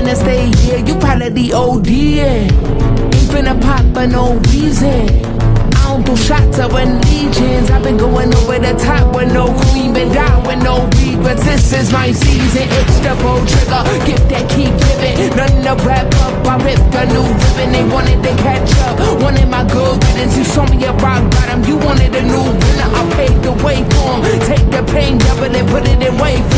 finna stay here, you probably OD'ing. Ain't finna pop for no reason. I don't do shots of allegiance. I've been going over the top with no queen, but die with no regrets. This is my season, it's the bow trigger. Gift that keep giving, nothing to wrap up. I ripped a new ribbon, they wanted to catch up. Wanted my good riddance, you saw me a rock bottom. You wanted a new winner, I paved the way for 'em. Take the pain, double it, put it in wave.